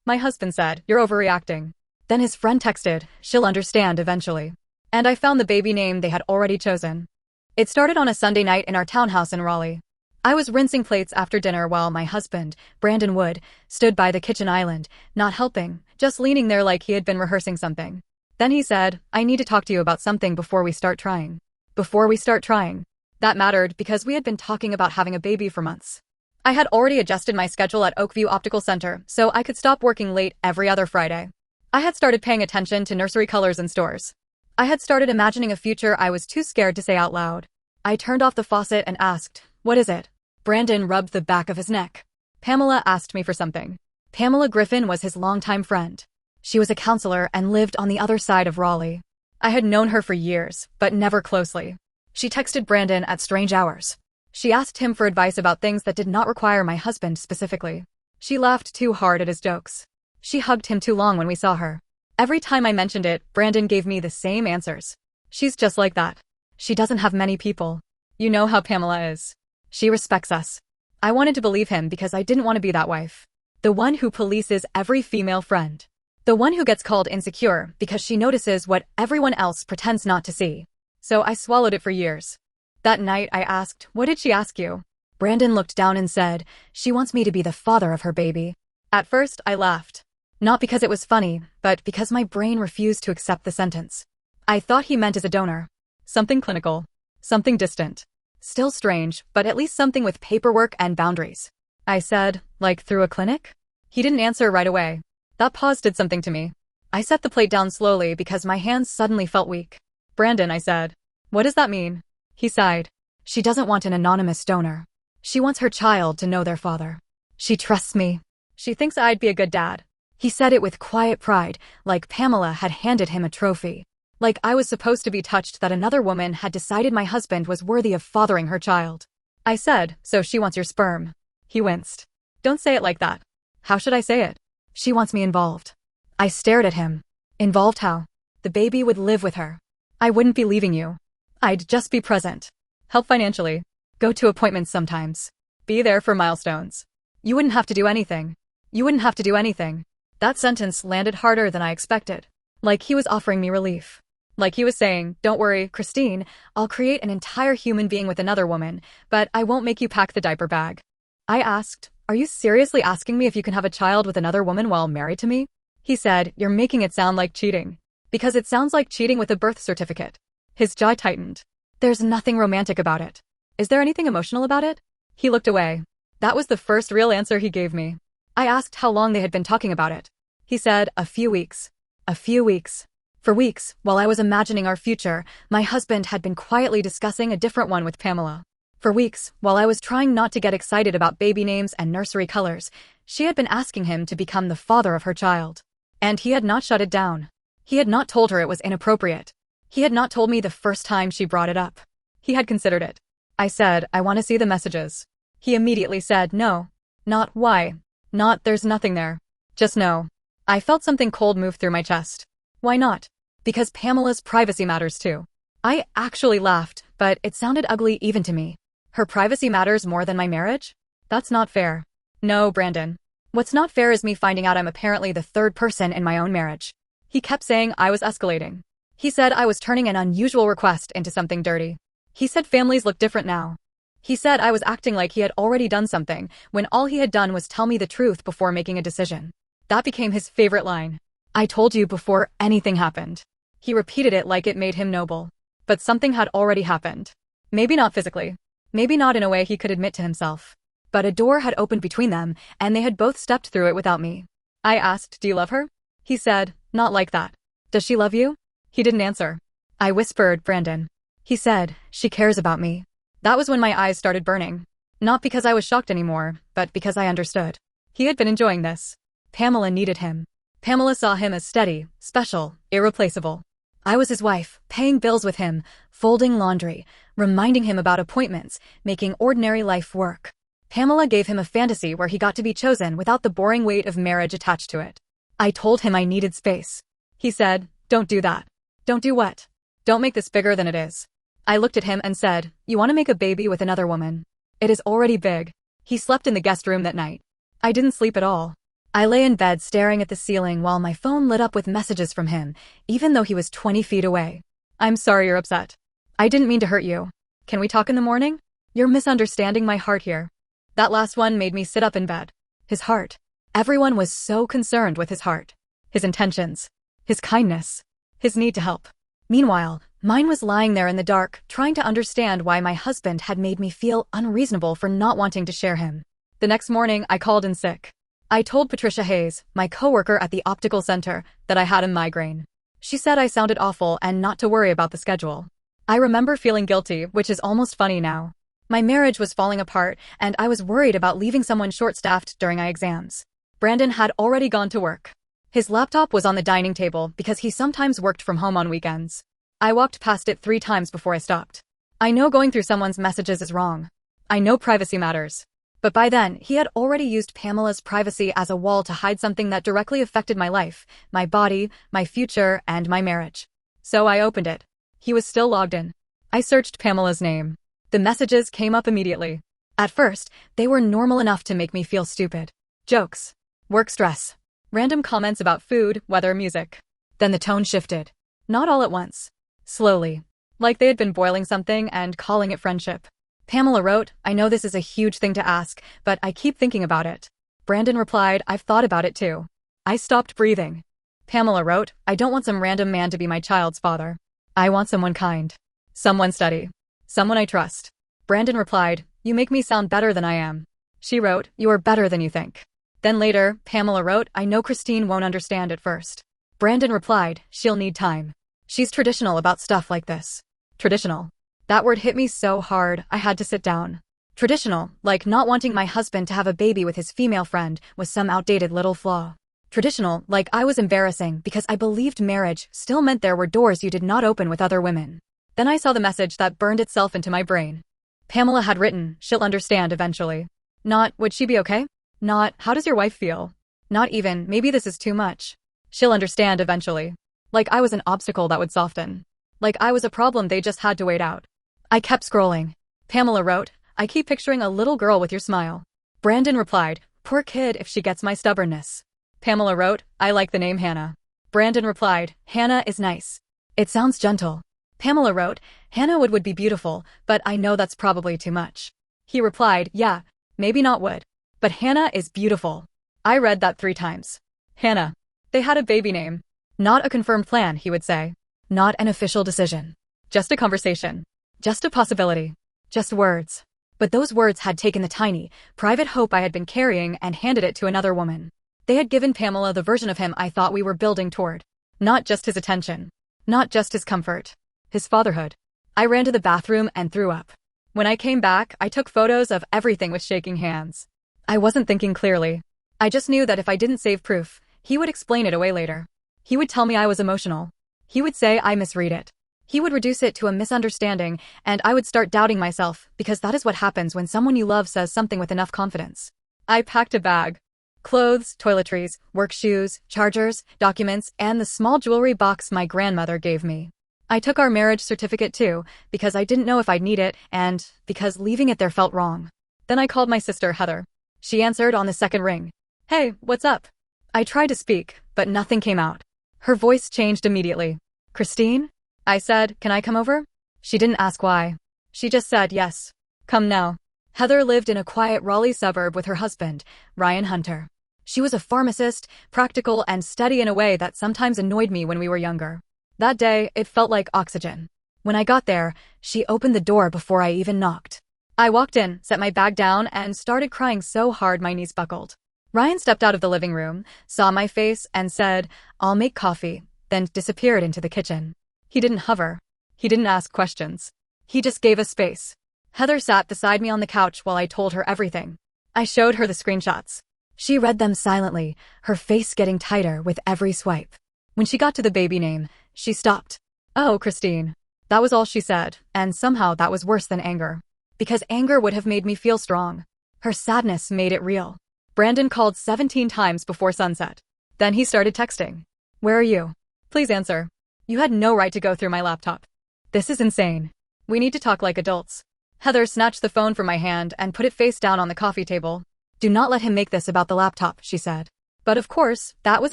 My husband said, "You're overreacting." Then his friend texted, "She'll understand eventually." And I found the baby name they had already chosen. It started on a Sunday night in our townhouse in Raleigh. I was rinsing plates after dinner while my husband, Brandon Wood, stood by the kitchen island, not helping, just leaning there like he had been rehearsing something. Then he said, "I need to talk to you about something before we start trying." Before we start trying. That mattered because we had been talking about having a baby for months. I had already adjusted my schedule at Oakview Optical Center so I could stop working late every other Friday. I had started paying attention to nursery colors in stores. I had started imagining a future I was too scared to say out loud. I turned off the faucet and asked, "What is it?" Brandon rubbed the back of his neck. Pamela asked me for something. Pamela Griffin was his longtime friend. She was a counselor and lived on the other side of Raleigh. I had known her for years, but never closely. She texted Brandon at strange hours. She asked him for advice about things that did not require my husband specifically. She laughed too hard at his jokes. She hugged him too long when we saw her. Every time I mentioned it, Brandon gave me the same answers. "She's just like that. She doesn't have many people. You know how Pamela is. She respects us." I wanted to believe him because I didn't want to be that wife. The one who polices every female friend. The one who gets called insecure because she notices what everyone else pretends not to see. So I swallowed it for years. That night I asked, "What did she ask you?" Brandon looked down and said, "She wants me to be the father of her baby." At first I laughed. Not because it was funny, but because my brain refused to accept the sentence. I thought he meant as a donor. Something clinical. Something distant. Still strange, but at least something with paperwork and boundaries. I said, "Like through a clinic?" He didn't answer right away. That pause did something to me. I set the plate down slowly because my hands suddenly felt weak. "Brandon," I said. "What does that mean?" He sighed. "She doesn't want an anonymous donor. She wants her child to know their father. She trusts me. She thinks I'd be a good dad." He said it with quiet pride, like Pamela had handed him a trophy. Like I was supposed to be touched that another woman had decided my husband was worthy of fathering her child. I said, "So she wants your sperm." He winced. "Don't say it like that." "How should I say it?" "She wants me involved." I stared at him. "Involved how?" "The baby would live with her. I wouldn't be leaving you. I'd just be present. Help financially. Go to appointments sometimes. Be there for milestones. You wouldn't have to do anything. You wouldn't have to do anything." That sentence landed harder than I expected. Like he was offering me relief. Like he was saying, "Don't worry, Christine, I'll create an entire human being with another woman, but I won't make you pack the diaper bag." I asked, "Are you seriously asking me if you can have a child with another woman while married to me?" He said, "You're making it sound like cheating. Because it sounds like cheating with a birth certificate." His jaw tightened. "There's nothing romantic about it. Is there anything emotional about it?" He looked away. That was the first real answer he gave me. I asked how long they had been talking about it. He said, "A few weeks." A few weeks. For weeks, while I was imagining our future, my husband had been quietly discussing a different one with Pamela. For weeks, while I was trying not to get excited about baby names and nursery colors, she had been asking him to become the father of her child. And he had not shut it down. He had not told her it was inappropriate. He had not told me the first time she brought it up. He had considered it. I said, "I want to see the messages." He immediately said, "No." Not why. Not there's nothing there. Just no. I felt something cold move through my chest. Why not? Because Pamela's privacy matters too. I actually laughed, but it sounded ugly even to me. Her privacy matters more than my marriage? That's not fair. No, Brandon. What's not fair is me finding out I'm apparently the third person in my own marriage. He kept saying I was escalating. He said I was turning an unusual request into something dirty. He said families look different now. He said I was acting like he had already done something, when all he had done was tell me the truth before making a decision. That became his favorite line. "I told you before anything happened." He repeated it like it made him noble. But something had already happened. Maybe not physically. Maybe not in a way he could admit to himself. But a door had opened between them, and they had both stepped through it without me. I asked, "Do you love her?" He said, "Not like that." "Does she love you?" He didn't answer. I whispered, "Brandon." He said, "She cares about me." That was when my eyes started burning. Not because I was shocked anymore, but because I understood. He had been enjoying this. Pamela needed him. Pamela saw him as steady, special, irreplaceable. I was his wife, paying bills with him, folding laundry, reminding him about appointments, making ordinary life work. Pamela gave him a fantasy where he got to be chosen without the boring weight of marriage attached to it. I told him I needed space. He said, "Don't do that." "Don't do what?" "Don't make this bigger than it is." I looked at him and said, "You want to make a baby with another woman? It is already big." He slept in the guest room that night. I didn't sleep at all. I lay in bed staring at the ceiling while my phone lit up with messages from him, even though he was 20 feet away. I'm sorry you're upset. I didn't mean to hurt you. Can we talk in the morning? You're misunderstanding my heart here. That last one made me sit up in bed. His heart. Everyone was so concerned with his heart. His intentions. His kindness. His need to help. Meanwhile, mine was lying there in the dark, trying to understand why my husband had made me feel unreasonable for not wanting to share him. The next morning, I called in sick. I told Patricia Hayes, my coworker at the optical center, that I had a migraine. She said I sounded awful and not to worry about the schedule. I remember feeling guilty, which is almost funny now. My marriage was falling apart, and I was worried about leaving someone short-staffed during my exams. Brandon had already gone to work. His laptop was on the dining table because he sometimes worked from home on weekends. I walked past it 3 times before I stopped. I know going through someone's messages is wrong. I know privacy matters. But by then, he had already used Pamela's privacy as a wall to hide something that directly affected my life, my body, my future, and my marriage. So I opened it. He was still logged in. I searched Pamela's name. The messages came up immediately. At first, they were normal enough to make me feel stupid. Jokes. Work stress. Random comments about food, weather, music. Then the tone shifted. Not all at once. Slowly. Like they had been boiling something and calling it friendship. Pamela wrote, I know this is a huge thing to ask, but I keep thinking about it. Brandon replied, I've thought about it too. I stopped breathing. Pamela wrote, I don't want some random man to be my child's father. I want someone kind. Someone steady. Someone I trust. Brandon replied, you make me sound better than I am. She wrote, you are better than you think. Then later, Pamela wrote, I know Christine won't understand at first. Brandon replied, she'll need time. She's traditional about stuff like this. Traditional. That word hit me so hard, I had to sit down. Traditional, like not wanting my husband to have a baby with his female friend, was some outdated little flaw. Traditional, like I was embarrassing because I believed marriage still meant there were doors you did not open with other women. Then I saw the message that burned itself into my brain. Pamela had written, she'll understand eventually. Not, would she be okay? Not, how does your wife feel? Not even, maybe this is too much. She'll understand eventually. Like I was an obstacle that would soften. Like I was a problem they just had to wait out. I kept scrolling. Pamela wrote, I keep picturing a little girl with your smile. Brandon replied, poor kid if she gets my stubbornness. Pamela wrote, I like the name Hannah. Brandon replied, Hannah is nice. It sounds gentle. Pamela wrote, Hannah would be beautiful, but I know that's probably too much. He replied, yeah, maybe not would. But Hannah is beautiful. I read that 3 times. Hannah. They had a baby name. Not a confirmed plan, he would say. Not an official decision. Just a conversation. Just a possibility. Just words. But those words had taken the tiny, private hope I had been carrying and handed it to another woman. They had given Pamela the version of him I thought we were building toward. Not just his attention. Not just his comfort. His fatherhood. I ran to the bathroom and threw up. When I came back, I took photos of everything with shaking hands. I wasn't thinking clearly. I just knew that if I didn't save proof, he would explain it away later. He would tell me I was emotional. He would say I misread it. He would reduce it to a misunderstanding, and I would start doubting myself, because that is what happens when someone you love says something with enough confidence. I packed a bag. Clothes, toiletries, work shoes, chargers, documents, and the small jewelry box my grandmother gave me. I took our marriage certificate too, because I didn't know if I'd need it, and because leaving it there felt wrong. Then I called my sister, Heather. She answered on the second ring. Hey, what's up? I tried to speak, but nothing came out. Her voice changed immediately. Christine? I said, can I come over? She didn't ask why. She just said yes. Come now. Heather lived in a quiet Raleigh suburb with her husband, Ryan Hunter. She was a pharmacist, practical and steady in a way that sometimes annoyed me when we were younger. That day, it felt like oxygen. When I got there, she opened the door before I even knocked. I walked in, set my bag down, and started crying so hard my knees buckled. Ryan stepped out of the living room, saw my face, and said, I'll make coffee, then disappeared into the kitchen. He didn't hover. He didn't ask questions. He just gave us space. Heather sat beside me on the couch while I told her everything. I showed her the screenshots. She read them silently, her face getting tighter with every swipe. When she got to the baby name, she stopped. Oh, Christine. That was all she said, and somehow that was worse than anger. Because anger would have made me feel strong. Her sadness made it real. Brandon called 17 times before sunset. Then he started texting. Where are you? Please answer. You had no right to go through my laptop. This is insane. We need to talk like adults. Heather snatched the phone from my hand and put it face down on the coffee table. Do not let him make this about the laptop, she said. But of course, that was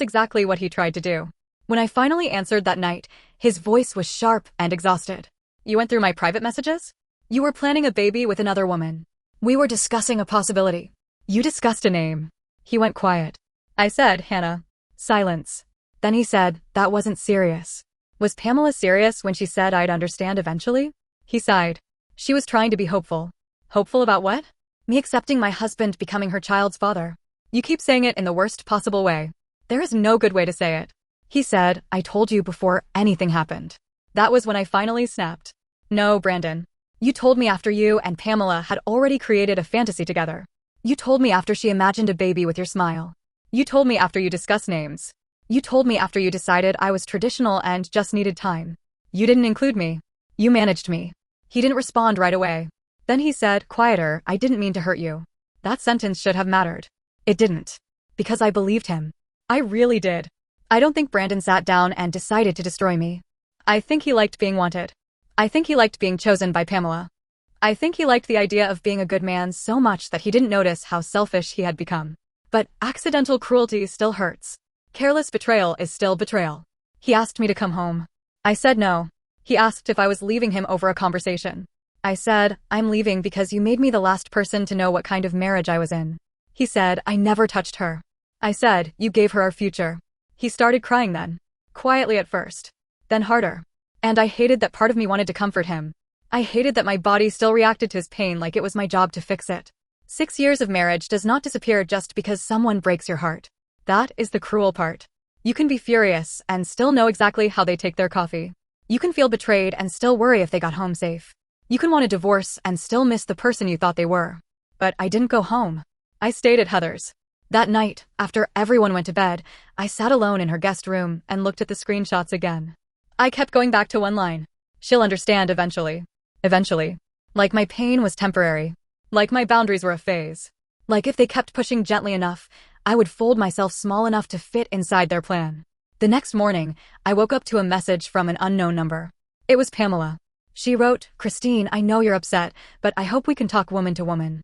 exactly what he tried to do. When I finally answered that night, his voice was sharp and exhausted. You went through my private messages? You were planning a baby with another woman. We were discussing a possibility. You discussed a name. He went quiet. I said, Hannah. Silence. Then he said, that wasn't serious. Was Pamela serious when she said I'd understand eventually? He sighed. She was trying to be hopeful. Hopeful about what? Me accepting my husband becoming her child's father. You keep saying it in the worst possible way. There is no good way to say it. He said, I told you before anything happened. That was when I finally snapped. No, Brandon. You told me after you and Pamela had already created a fantasy together. You told me after she imagined a baby with your smile. You told me after you discussed names. You told me after you decided I was traditional and just needed time. You didn't include me. You managed me. He didn't respond right away. Then he said, quieter, I didn't mean to hurt you. That sentence should have mattered. It didn't. Because I believed him. I really did. I don't think Brandon sat down and decided to destroy me. I think he liked being wanted. I think he liked being chosen by Pamela. I think he liked the idea of being a good man so much that he didn't notice how selfish he had become. But accidental cruelty still hurts. Careless betrayal is still betrayal. He asked me to come home. I said no. He asked if I was leaving him over a conversation. I said, I'm leaving because you made me the last person to know what kind of marriage I was in. He said, I never touched her. I said, you gave her our future. He started crying then. Quietly at first. Then harder. And I hated that part of me wanted to comfort him. I hated that my body still reacted to his pain like it was my job to fix it. 6 years of marriage does not disappear just because someone breaks your heart. That is the cruel part. You can be furious and still know exactly how they take their coffee. You can feel betrayed and still worry if they got home safe. You can want a divorce and still miss the person you thought they were. But I didn't go home. I stayed at Heather's. That night, after everyone went to bed, I sat alone in her guest room and looked at the screenshots again. I kept going back to one line. She'll understand eventually. Eventually. Like my pain was temporary. Like my boundaries were a phase. Like if they kept pushing gently enough, I would fold myself small enough to fit inside their plan. The next morning, I woke up to a message from an unknown number. It was Pamela. She wrote, Christine, I know you're upset, but I hope we can talk woman to woman.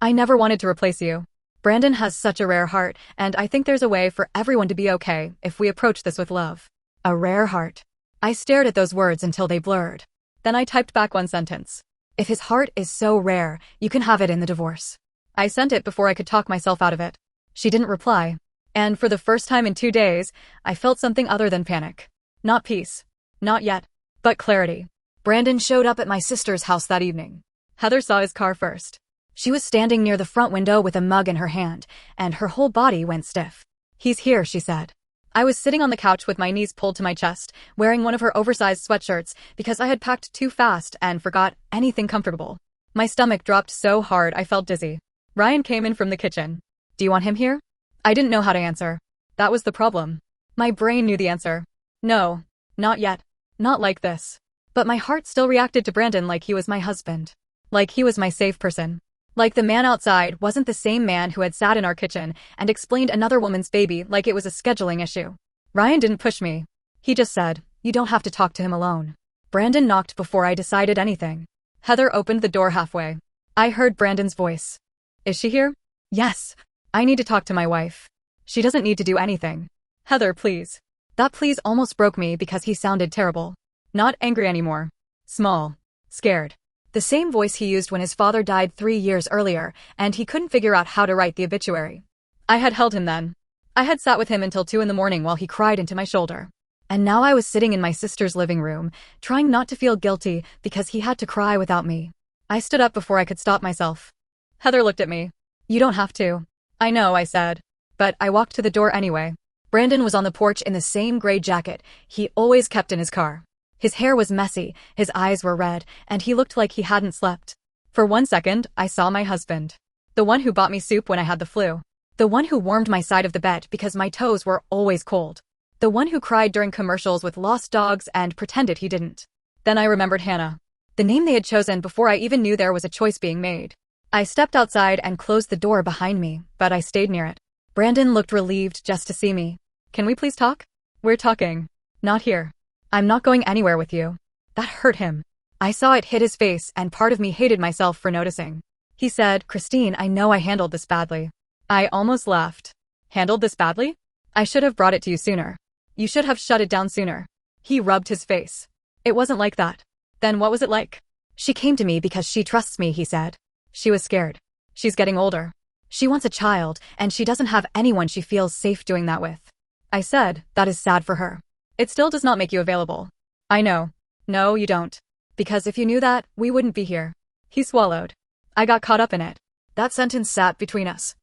I never wanted to replace you. Brandon has such a rare heart, and I think there's a way for everyone to be okay if we approach this with love. A rare heart. I stared at those words until they blurred. Then I typed back one sentence. If his heart is so rare, you can have it in the divorce. I sent it before I could talk myself out of it. She didn't reply. And for the first time in 2 days, I felt something other than panic. Not peace. Not yet. But clarity. Brandon showed up at my sister's house that evening. Heather saw his car first. She was standing near the front window with a mug in her hand, and her whole body went stiff. He's here, she said. I was sitting on the couch with my knees pulled to my chest, wearing one of her oversized sweatshirts because I had packed too fast and forgot anything comfortable. My stomach dropped so hard I felt dizzy. Ryan came in from the kitchen. Do you want him here? I didn't know how to answer. That was the problem. My brain knew the answer. No, not yet. Not like this. But my heart still reacted to Brandon like he was my husband. Like he was my safe person. Like the man outside wasn't the same man who had sat in our kitchen and explained another woman's baby like it was a scheduling issue. Ryan didn't push me. He just said, you don't have to talk to him alone. Brandon knocked before I decided anything. Heather opened the door halfway. I heard Brandon's voice. Is she here? Yes. I need to talk to my wife. She doesn't need to do anything. Heather, please. That please almost broke me because he sounded terrible. Not angry anymore. Small. Scared. The same voice he used when his father died 3 years earlier, and he couldn't figure out how to write the obituary. I had held him then. I had sat with him until 2 in the morning while he cried into my shoulder. And now I was sitting in my sister's living room, trying not to feel guilty because he had to cry without me. I stood up before I could stop myself. Heather looked at me. You don't have to. I know, I said. But I walked to the door anyway. Brandon was on the porch in the same gray jacket he always kept in his car. His hair was messy, his eyes were red, and he looked like he hadn't slept. For 1 second, I saw my husband. The one who bought me soup when I had the flu. The one who warmed my side of the bed because my toes were always cold. The one who cried during commercials with lost dogs and pretended he didn't. Then I remembered Hannah. The name they had chosen before I even knew there was a choice being made. I stepped outside and closed the door behind me, but I stayed near it. Brandon looked relieved just to see me. Can we please talk? We're talking. Not here. I'm not going anywhere with you. That hurt him. I saw it hit his face and part of me hated myself for noticing. He said, Christine, I know I handled this badly. I almost laughed. Handled this badly? I should have brought it to you sooner. You should have shut it down sooner. He rubbed his face. It wasn't like that. Then what was it like? She came to me because she trusts me, he said. She was scared. She's getting older. She wants a child, and she doesn't have anyone she feels safe doing that with. I said, that is sad for her. It still does not make you available. I know. No, you don't. Because if you knew that, we wouldn't be here. He swallowed. I got caught up in it. That sentence sat between us.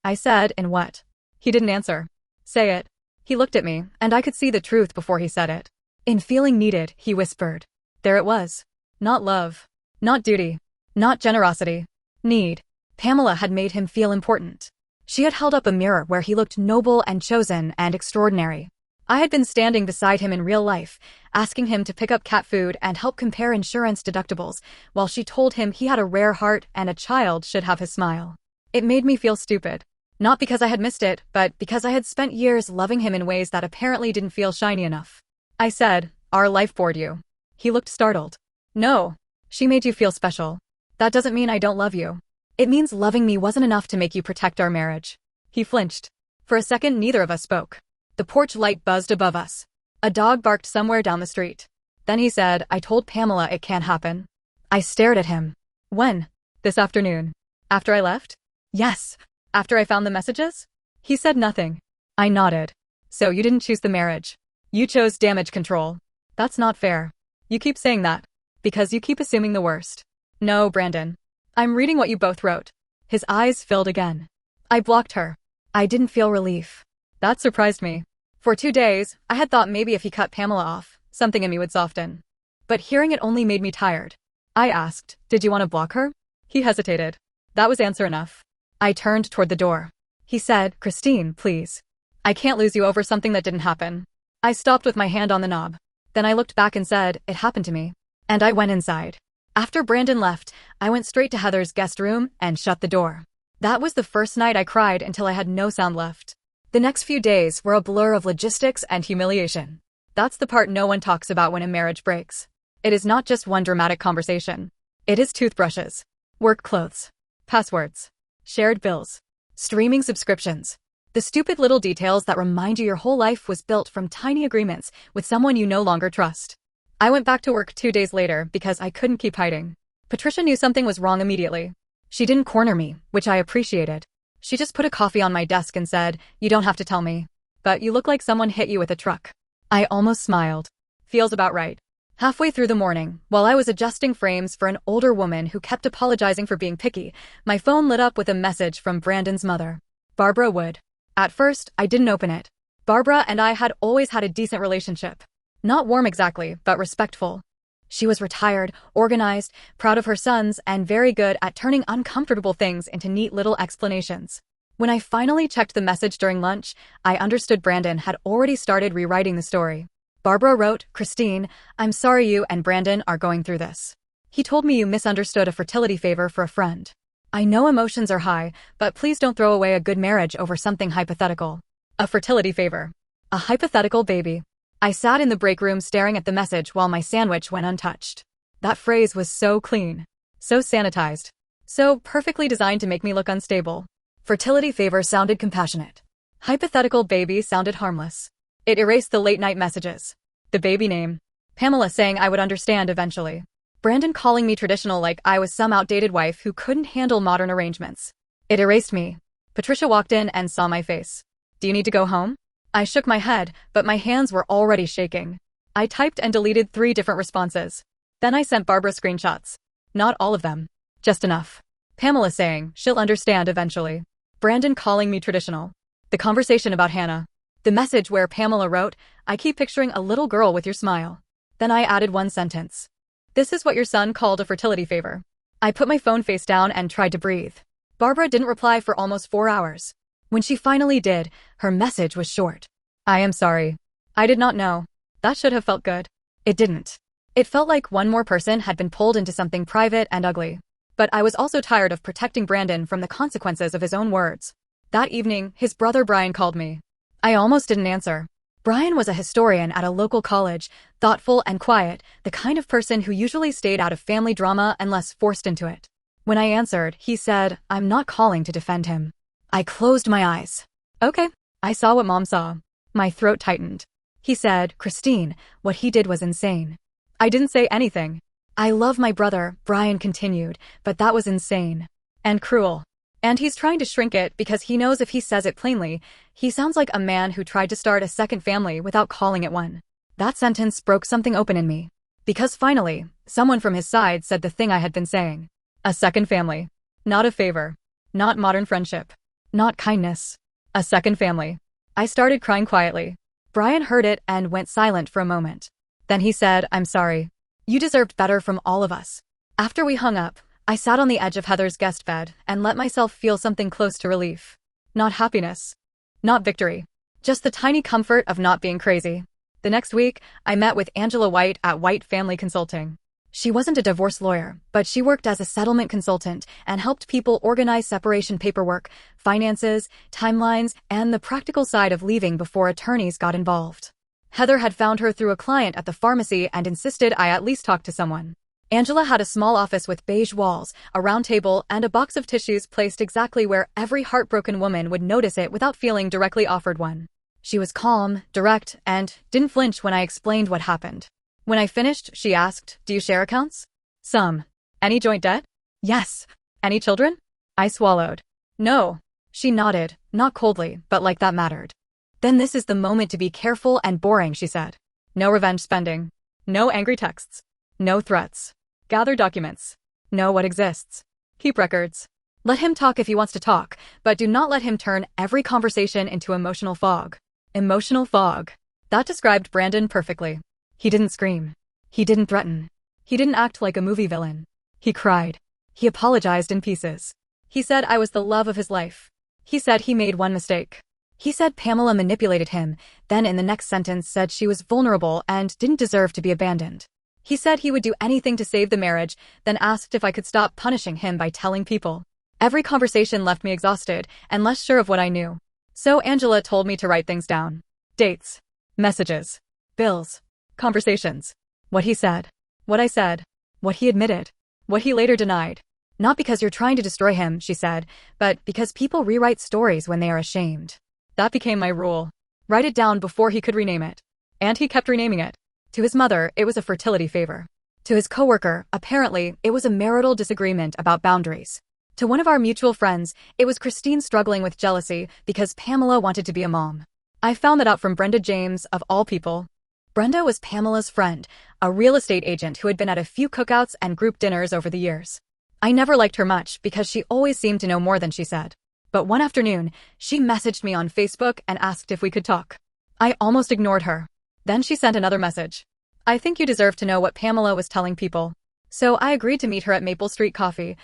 I said, in what? He didn't answer. Say it. He looked at me, and I could see the truth before he said it. In feeling needed, he whispered. There it was. Not love. Not duty. Not generosity. Need. Pamela had made him feel important. She had held up a mirror where he looked noble and chosen and extraordinary. I had been standing beside him in real life, asking him to pick up cat food and help compare insurance deductibles, while she told him he had a rare heart and a child should have his smile. It made me feel stupid. Not because I had missed it, but because I had spent years loving him in ways that apparently didn't feel shiny enough. I said, our life bored you. He looked startled. No. She made you feel special. That doesn't mean I don't love you. It means loving me wasn't enough to make you protect our marriage. He flinched. For a second, neither of us spoke. The porch light buzzed above us. A dog barked somewhere down the street. Then he said, I told Pamela it can't happen. I stared at him. When? This afternoon. After I left? Yes. After I found the messages? He said nothing. I nodded. So you didn't choose the marriage. You chose damage control. That's not fair. You keep saying that. Because you keep assuming the worst. No, Brandon. I'm reading what you both wrote. His eyes filled again. I blocked her. I didn't feel relief. That surprised me. For 2 days, I had thought maybe if he cut Pamela off, something in me would soften. But hearing it only made me tired. I asked, did you want to block her? He hesitated. That was answer enough. I turned toward the door. He said, Christine, please. I can't lose you over something that didn't happen. I stopped with my hand on the knob. Then I looked back and said, it happened to me. And I went inside. After Brandon left, I went straight to Heather's guest room and shut the door. That was the first night I cried until I had no sound left. The next few days were a blur of logistics and humiliation. That's the part no one talks about when a marriage breaks. It is not just one dramatic conversation. It is toothbrushes, work clothes, passwords, shared bills, streaming subscriptions. The stupid little details that remind you your whole life was built from tiny agreements with someone you no longer trust. I went back to work 2 days later because I couldn't keep hiding. Patricia knew something was wrong immediately. She didn't corner me, which I appreciated. She just put a coffee on my desk and said, you don't have to tell me. But you look like someone hit you with a truck. I almost smiled. Feels about right. Halfway through the morning, while I was adjusting frames for an older woman who kept apologizing for being picky, my phone lit up with a message from Brandon's mother. Barbara Wood. At first, I didn't open it. Barbara and I had always had a decent relationship. Not warm exactly, but respectful. She was retired, organized, proud of her sons, and very good at turning uncomfortable things into neat little explanations. When I finally checked the message during lunch, I understood Brandon had already started rewriting the story. Barbara wrote, Christine, I'm sorry you and Brandon are going through this. He told me you misunderstood a fertility favor for a friend. I know emotions are high, but please don't throw away a good marriage over something hypothetical. A fertility favor. A hypothetical baby. I sat in the break room staring at the message while my sandwich went untouched. That phrase was so clean. So sanitized. So perfectly designed to make me look unstable. Fertility favor sounded compassionate. Hypothetical baby sounded harmless. It erased the late-night messages. The baby name. Pamela saying I would understand eventually. Brandon calling me traditional like I was some outdated wife who couldn't handle modern arrangements. It erased me. Patricia walked in and saw my face. Do you need to go home? I shook my head, but my hands were already shaking. I typed and deleted 3 different responses. Then I sent Barbara screenshots. Not all of them. Just enough. Pamela saying, she'll understand eventually. Brandon calling me traditional. The conversation about Hannah. The message where Pamela wrote, I keep picturing a little girl with your smile. Then I added 1 sentence. This is what your son called a fertility favor. I put my phone face down and tried to breathe. Barbara didn't reply for almost 4 hours. When she finally did, her message was short. I am sorry. I did not know. That should have felt good. It didn't. It felt like one more person had been pulled into something private and ugly. But I was also tired of protecting Brandon from the consequences of his own words. That evening, his brother Brian called me. I almost didn't answer. Brian was a historian at a local college, thoughtful and quiet, the kind of person who usually stayed out of family drama unless forced into it. When I answered, he said, I'm not calling to defend him. I closed my eyes. Okay. I saw what Mom saw. My throat tightened. He said, Christine, what he did was insane. I didn't say anything. I love my brother, Brian continued, but that was insane. And cruel. And he's trying to shrink it because he knows if he says it plainly, he sounds like a man who tried to start a second family without calling it one. That sentence broke something open in me. Because finally, someone from his side said the thing I had been saying. A second family. Not a favor. Not modern friendship. Not kindness. A second family. I started crying quietly. Brian heard it and went silent for a moment. Then he said, I'm sorry. You deserved better from all of us. After we hung up, I sat on the edge of Heather's guest bed and let myself feel something close to relief. Not happiness. Not victory. Just the tiny comfort of not being crazy. The next week, I met with Angela White at White Family Consulting. She wasn't a divorce lawyer, but she worked as a settlement consultant and helped people organize separation paperwork, finances, timelines, and the practical side of leaving before attorneys got involved. Heather had found her through a client at the pharmacy and insisted I at least talk to someone. Angela had a small office with beige walls, a round table, and a box of tissues placed exactly where every heartbroken woman would notice it without feeling directly offered one. She was calm, direct, and didn't flinch when I explained what happened. When I finished, she asked, do you share accounts? Some. Any joint debt? Yes. Any children? I swallowed. No. She nodded, not coldly, but like that mattered. Then this is the moment to be careful and boring, she said. No revenge spending. No angry texts. No threats. Gather documents. Know what exists. Keep records. Let him talk if he wants to talk, but do not let him turn every conversation into emotional fog. Emotional fog. That described Brandon perfectly. He didn't scream. He didn't threaten. He didn't act like a movie villain. He cried. He apologized in pieces. He said I was the love of his life. He said he made one mistake. He said Pamela manipulated him, then in the next sentence said she was vulnerable and didn't deserve to be abandoned. He said he would do anything to save the marriage, then asked if I could stop punishing him by telling people. Every conversation left me exhausted and less sure of what I knew. So Angela told me to write things down. Dates. Messages. Bills. Conversations. What he said. What I said. What he admitted. What he later denied. Not because you're trying to destroy him, she said, but because people rewrite stories when they are ashamed. That became my rule. Write it down before he could rename it. And he kept renaming it. To his mother, it was a fertility favor. To his coworker, apparently, it was a marital disagreement about boundaries. To one of our mutual friends, it was Christine struggling with jealousy because Pamela wanted to be a mom. I found that out from Brenda James, of all people. Brenda was Pamela's friend, a real estate agent who had been at a few cookouts and group dinners over the years. I never liked her much because she always seemed to know more than she said. But one afternoon, she messaged me on Facebook and asked if we could talk. I almost ignored her. Then she sent another message. I think you deserve to know what Pamela was telling people. So I agreed to meet her at Maple Street Coffee,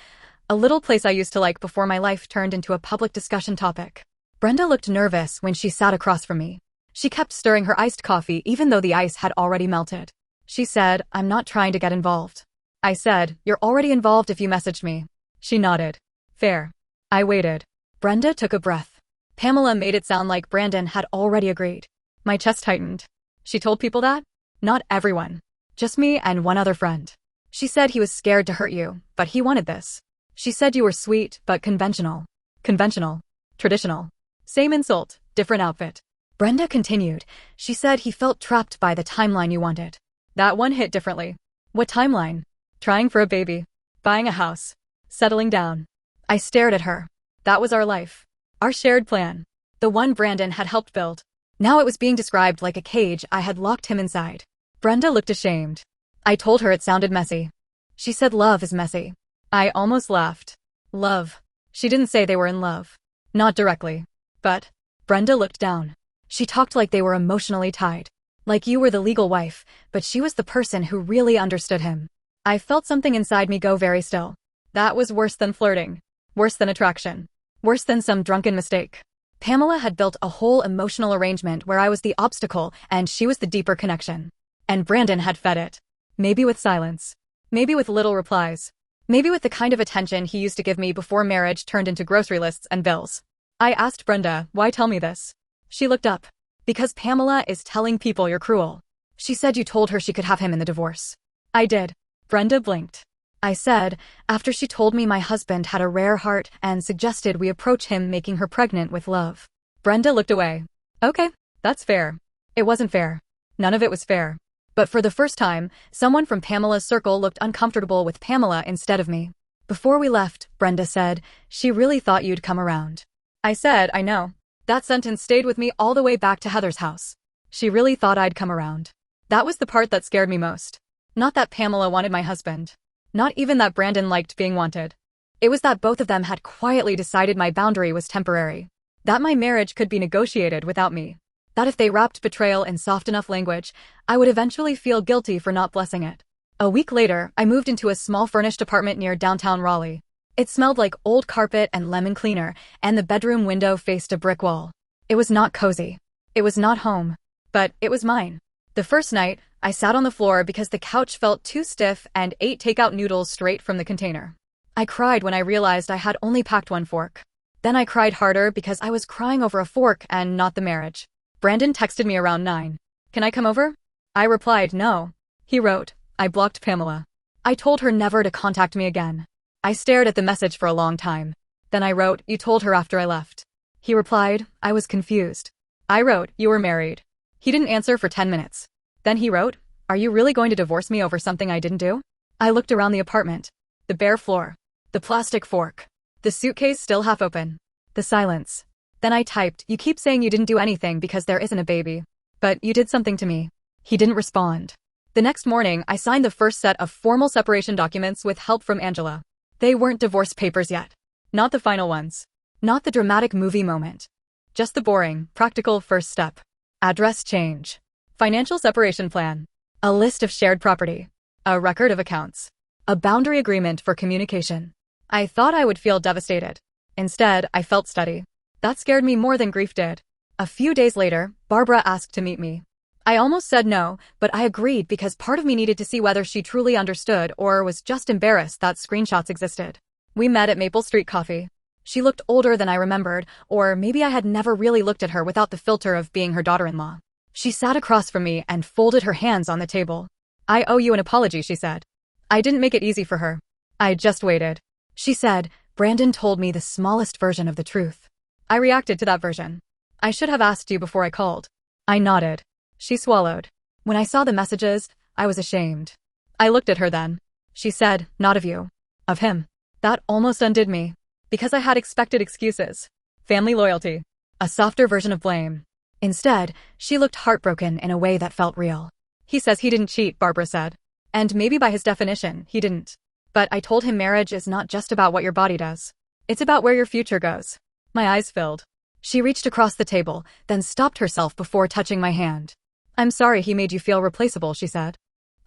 a little place I used to like before my life turned into a public discussion topic. Brenda looked nervous when she sat across from me. She kept stirring her iced coffee even though the ice had already melted. She said, I'm not trying to get involved. I said, you're already involved if you messaged me. She nodded. Fair. I waited. Brenda took a breath. Pamela made it sound like Brandon had already agreed. My chest tightened. She told people that? Not everyone. Just me and one other friend. She said he was scared to hurt you, but he wanted this. She said you were sweet, but conventional. Conventional. Traditional. Same insult, different outfit. Brenda continued. She said he felt trapped by the timeline you wanted. That one hit differently. What timeline? Trying for a baby. Buying a house. Settling down. I stared at her. That was our life. Our shared plan. The one Brandon had helped build. Now it was being described like a cage I had locked him inside. Brenda looked ashamed. I told her it sounded messy. She said love is messy. I almost laughed. Love. She didn't say they were in love. Not directly. But Brenda looked down. She talked like they were emotionally tied. Like you were the legal wife, but she was the person who really understood him. I felt something inside me go very still. That was worse than flirting. Worse than attraction. Worse than some drunken mistake. Pamela had built a whole emotional arrangement where I was the obstacle and she was the deeper connection. And Brandon had fed it. Maybe with silence. Maybe with little replies. Maybe with the kind of attention he used to give me before marriage turned into grocery lists and bills. I asked Brenda, why tell me this? She looked up. Because Pamela is telling people you're cruel. She said you told her she could have him in the divorce. I did. Brenda blinked. I said, after she told me my husband had a rare heart and suggested we approach him making her pregnant with love. Brenda looked away. Okay, that's fair. It wasn't fair. None of it was fair. But for the first time, someone from Pamela's circle looked uncomfortable with Pamela instead of me. Before we left, Brenda said, "She really thought you'd come around." I said, "I know." That sentence stayed with me all the way back to Heather's house. She really thought I'd come around. That was the part that scared me most. Not that Pamela wanted my husband. Not even that Brandon liked being wanted. It was that both of them had quietly decided my boundary was temporary. That my marriage could be negotiated without me. That if they wrapped betrayal in soft enough language, I would eventually feel guilty for not blessing it. A week later, I moved into a small furnished apartment near downtown Raleigh. It smelled like old carpet and lemon cleaner, and the bedroom window faced a brick wall. It was not cozy. It was not home. But it was mine. The first night, I sat on the floor because the couch felt too stiff and ate takeout noodles straight from the container. I cried when I realized I had only packed one fork. Then I cried harder because I was crying over a fork and not the marriage. Brandon texted me around 9. "Can I come over?" I replied, "No." He wrote, "I blocked Pamela." I told her never to contact me again. I stared at the message for a long time. Then I wrote, "You told her after I left." He replied, "I was confused." I wrote, "You were married." He didn't answer for 10 minutes. Then he wrote, "Are you really going to divorce me over something I didn't do?" I looked around the apartment. The bare floor. The plastic fork. The suitcase still half open. The silence. Then I typed, "You keep saying you didn't do anything because there isn't a baby. But you did something to me." He didn't respond. The next morning, I signed the first set of formal separation documents with help from Angela. They weren't divorce papers yet. Not the final ones. Not the dramatic movie moment. Just the boring, practical first step. Address change. Financial separation plan. A list of shared property. A record of accounts. A boundary agreement for communication. I thought I would feel devastated. Instead, I felt steady. That scared me more than grief did. A few days later, Barbara asked to meet me. I almost said no, but I agreed because part of me needed to see whether she truly understood or was just embarrassed that screenshots existed. We met at Maple Street Coffee. She looked older than I remembered, or maybe I had never really looked at her without the filter of being her daughter-in-law. She sat across from me and folded her hands on the table. "I owe you an apology," she said. I didn't make it easy for her. I just waited. She said, "Brandon told me the smallest version of the truth." I reacted to that version. "I should have asked you before I called." I nodded. She swallowed. When I saw the messages, I was ashamed. I looked at her then. She said, "Not of you. Of him." That almost undid me. Because I had expected excuses. Family loyalty. A softer version of blame. Instead, she looked heartbroken in a way that felt real. "He says he didn't cheat," Barbara said. "And maybe by his definition, he didn't. But I told him marriage is not just about what your body does. It's about where your future goes." My eyes filled. She reached across the table, then stopped herself before touching my hand. "I'm sorry he made you feel replaceable," she said.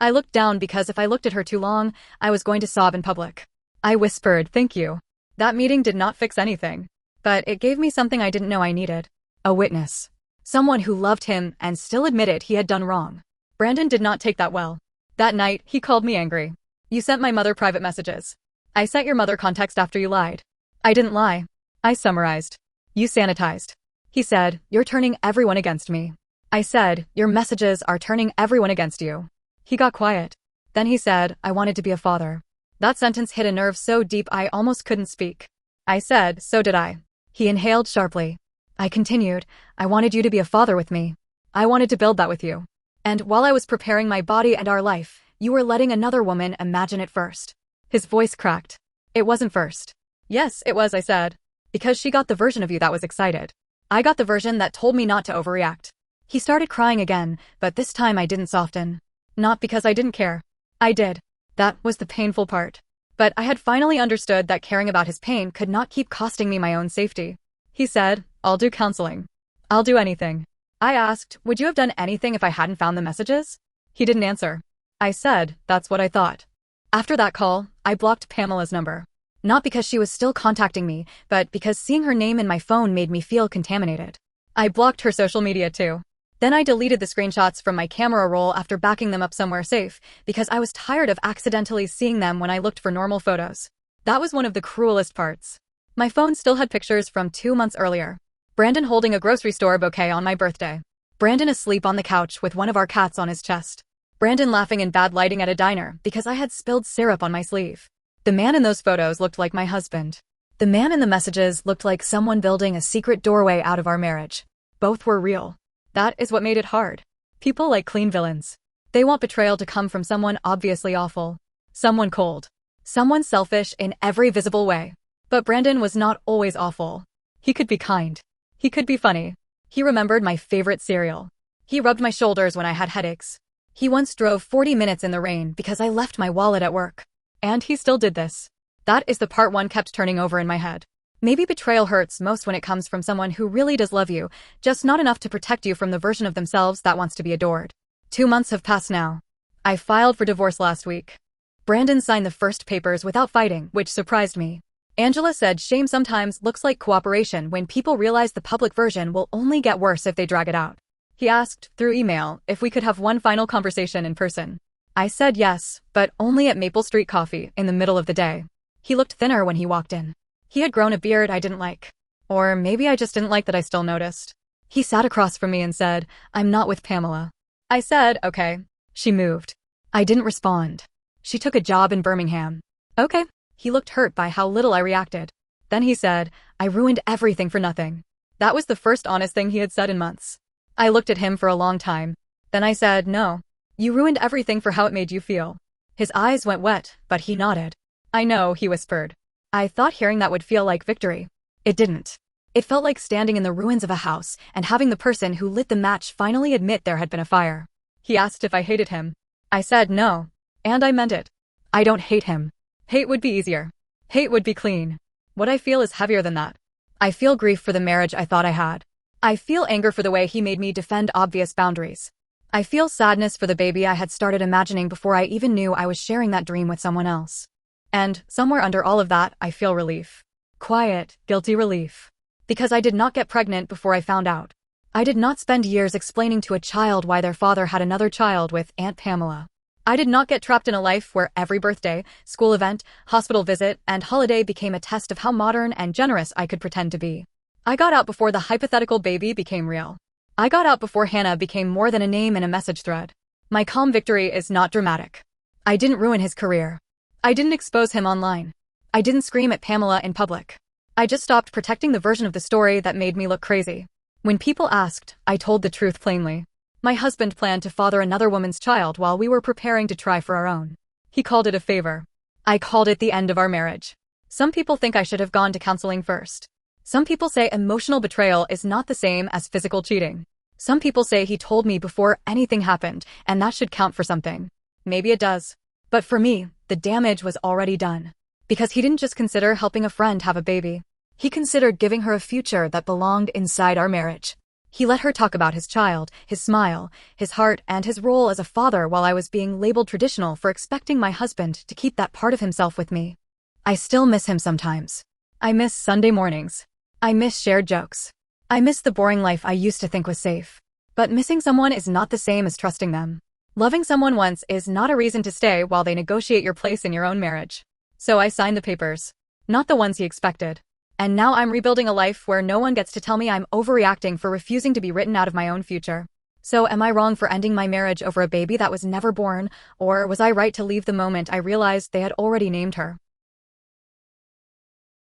I looked down because if I looked at her too long, I was going to sob in public. I whispered, "Thank you." That meeting did not fix anything. But it gave me something I didn't know I needed. A witness. Someone who loved him and still admitted he had done wrong. Brandon did not take that well. That night, he called me angry. "You sent my mother private messages." "I sent your mother context after you lied." "I didn't lie." I summarized. "You sanitized." He said, "You're turning everyone against me." I said, "Your messages are turning everyone against you." He got quiet. Then he said, "I wanted to be a father." That sentence hit a nerve so deep I almost couldn't speak. I said, "So did I." He inhaled sharply. I continued, "I wanted you to be a father with me. I wanted to build that with you. And while I was preparing my body and our life, you were letting another woman imagine it first." His voice cracked. "It wasn't first." "Yes, it was," I said. "Because she got the version of you that was excited. I got the version that told me not to overreact." He started crying again, but this time I didn't soften. Not because I didn't care. I did. That was the painful part. But I had finally understood that caring about his pain could not keep costing me my own safety. He said, "I'll do counseling. I'll do anything." I asked, "Would you have done anything if I hadn't found the messages?" He didn't answer. I said, "That's what I thought." After that call, I blocked Pamela's number. Not because she was still contacting me, but because seeing her name in my phone made me feel contaminated. I blocked her social media too. Then I deleted the screenshots from my camera roll after backing them up somewhere safe, because I was tired of accidentally seeing them when I looked for normal photos. That was one of the cruelest parts. My phone still had pictures from 2 months earlier. Brandon holding a grocery store bouquet on my birthday. Brandon asleep on the couch with one of our cats on his chest. Brandon laughing in bad lighting at a diner because I had spilled syrup on my sleeve. The man in those photos looked like my husband. The man in the messages looked like someone building a secret doorway out of our marriage. Both were real. That is what made it hard. People like clean villains. They want betrayal to come from someone obviously awful. Someone cold. Someone selfish in every visible way. But Brandon was not always awful. He could be kind. He could be funny. He remembered my favorite cereal. He rubbed my shoulders when I had headaches. He once drove 40 minutes in the rain because I left my wallet at work. And he still did this. That is the part one kept turning over in my head. Maybe betrayal hurts most when it comes from someone who really does love you, just not enough to protect you from the version of themselves that wants to be adored. 2 months have passed now. I filed for divorce last week. Brandon signed the first papers without fighting, which surprised me. Angela said shame sometimes looks like cooperation when people realize the public version will only get worse if they drag it out. He asked, through email, if we could have one final conversation in person. I said yes, but only at Maple Street Coffee in the middle of the day. He looked thinner when he walked in. He had grown a beard I didn't like. Or maybe I just didn't like that I still noticed. He sat across from me and said, "I'm not with Pamela." I said, "Okay." She moved. I didn't respond. She took a job in Birmingham. Okay. He looked hurt by how little I reacted. Then he said, "I ruined everything for nothing." That was the first honest thing he had said in months. I looked at him for a long time. Then I said, "No. You ruined everything for how it made you feel." His eyes went wet, but he nodded. "I know," he whispered. I thought hearing that would feel like victory. It didn't. It felt like standing in the ruins of a house and having the person who lit the match finally admit there had been a fire. He asked if I hated him. I said no. And I meant it. I don't hate him. Hate would be easier. Hate would be clean. What I feel is heavier than that. I feel grief for the marriage I thought I had. I feel anger for the way he made me defend obvious boundaries. I feel sadness for the baby I had started imagining before I even knew I was sharing that dream with someone else. And, somewhere under all of that, I feel relief. Quiet, guilty relief. Because I did not get pregnant before I found out. I did not spend years explaining to a child why their father had another child with Aunt Pamela. I did not get trapped in a life where every birthday, school event, hospital visit, and holiday became a test of how modern and generous I could pretend to be. I got out before the hypothetical baby became real. I got out before Hannah became more than a name in a message thread. My calm victory is not dramatic. I didn't ruin his career. I didn't expose him online. I didn't scream at Pamela in public. I just stopped protecting the version of the story that made me look crazy. When people asked, I told the truth plainly. My husband planned to father another woman's child while we were preparing to try for our own. He called it a favor. I called it the end of our marriage. Some people think I should have gone to counseling first. Some people say emotional betrayal is not the same as physical cheating. Some people say he told me before anything happened, and that should count for something. Maybe it does. But for me, the damage was already done. Because he didn't just consider helping a friend have a baby. He considered giving her a future that belonged inside our marriage. He let her talk about his child, his smile, his heart, and his role as a father while I was being labeled traditional for expecting my husband to keep that part of himself with me. I still miss him sometimes. I miss Sunday mornings. I miss shared jokes. I miss the boring life I used to think was safe. But missing someone is not the same as trusting them. Loving someone once is not a reason to stay while they negotiate your place in your own marriage. So I signed the papers. Not the ones he expected. And now I'm rebuilding a life where no one gets to tell me I'm overreacting for refusing to be written out of my own future. So am I wrong for ending my marriage over a baby that was never born, or was I right to leave the moment I realized they had already named her?